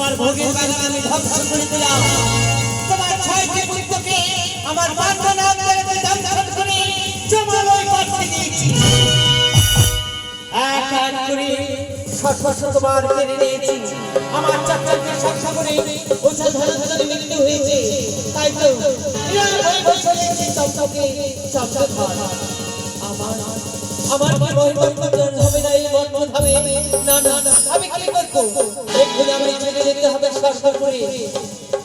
তোমার ভোগের বাগান আমি ধ্বংস করে দিলাম তোমার ছয়টি পুত্রকে আমার বান্ধনা করে ধ্বংস করে জমালয় পাঠিয়ে দিয়েছি এক এক করে শতবার কেড়ে নিয়েছি আমার চাচাকে শাসন করে ওঝা ধরে ধরে মৃত্যু হয়েছে তাই তো এই বছরেছি তোকে চাচা ধর আমার পরিবর্তন হবে না এই বর্তমান হবে না না আমি কি করব এক্ষুনি আমি ছেড়ে যেতে হবে শাসন করে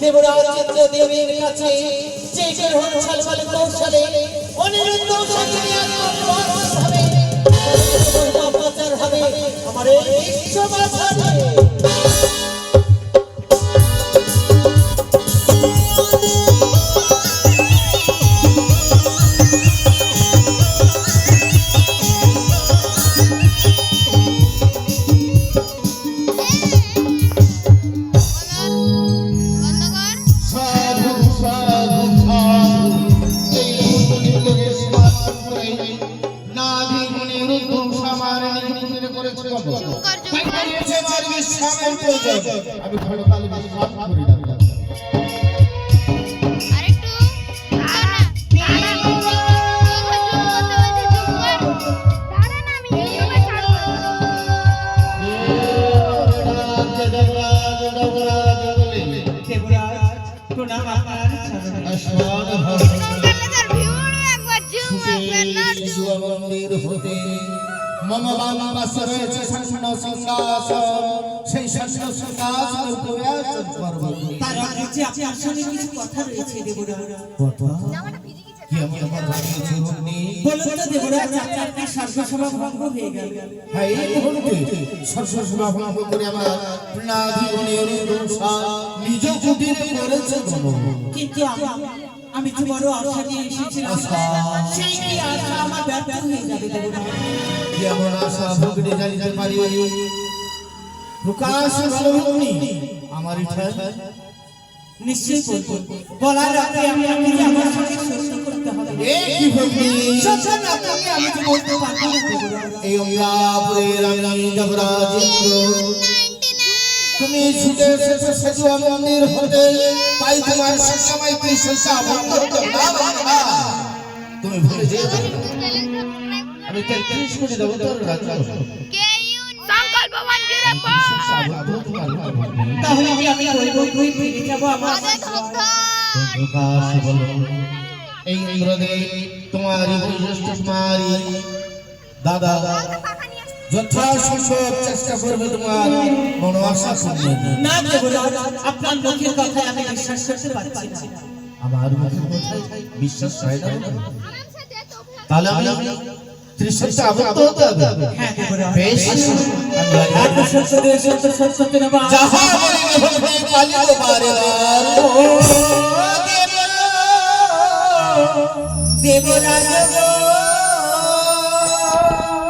দেবরাজ দেবীর কাছে যে যে হোক ছলছলে কৌশলে অনিরুদ্ধ সঙ্গে হবে অত্যাচার হবে আমার এই সমাজ হবে আমি ভালো কালে বিশ্বাস করি না আরেকটু মন্দির হতে মম বাম পাশে রয়েছে শাসন সিংহাসন সেই শাসন সিংহাসনের উপরে আসন করব তার আগে যে আপনার সঙ্গে কিছু কথা রয়েছে দেবরাজ কথা কি আমি আমার বানিয়েছি অগ্নি বলুন তো দেবরাজ আপনার সর্বসভা ভঙ্গ হয়ে গেল হ্যাঁ এই মুহূর্তে সর্বসভা ভঙ্গ করে আমার প্রাণাধিপনের দোষা নিজ কুটিরে করেছে কিন্তু আমি তো বড় আশা নিয়ে এসেছিলাম সেই কি আশা আমার ব্যর্থ হয়ে যাবে দেবরাজ কেমন আশা ভগিনী জানিতে পারি প্রকাশ বলুনি আমার ইচ্ছা নিশ্চয় বলবো বলার আগে আমি আপনাকে আমার সঙ্গে সত্য করতে হবে এই কি ভগিনী সত্য না করলে আমি তো বলতে পারবো না দেবরাজ এই অমলাপুরের আমি যমরাজেন্দ্র তুমি ছুটে এসেছো সেতু মন্দির হতে তাই তোমার সঙ্গে কৃষ্ণা বন্ধ হতে না বাবা তুমি ভুলে যেও আমি 33 কোটি দেবতার রাজা সংকল্প মঞ্জুরে তাহলে কি আমি বই ফিরে যাবো আমার প্রকাশ বলো এই ইন্দ্রদেব তোমারই বৈশিষ্ট্য তোমারই দাদা যথাসম্ভব চেষ্টা করবে তোমার মন আশা পূরণ না দেবরাজ আপনার মুখের কথায় আমি বিশ্বাস করতে পারছি না আমার মুখের কথায় বিশ্বাস হয় না তাহলে আমি ত্রিশটা আবদ্ধ হতে হবে হ্যাঁ দেবরাজ বেশ এত সত্য না বা যাহা বলিবে হবে পালিব বারেবার দেবরাজ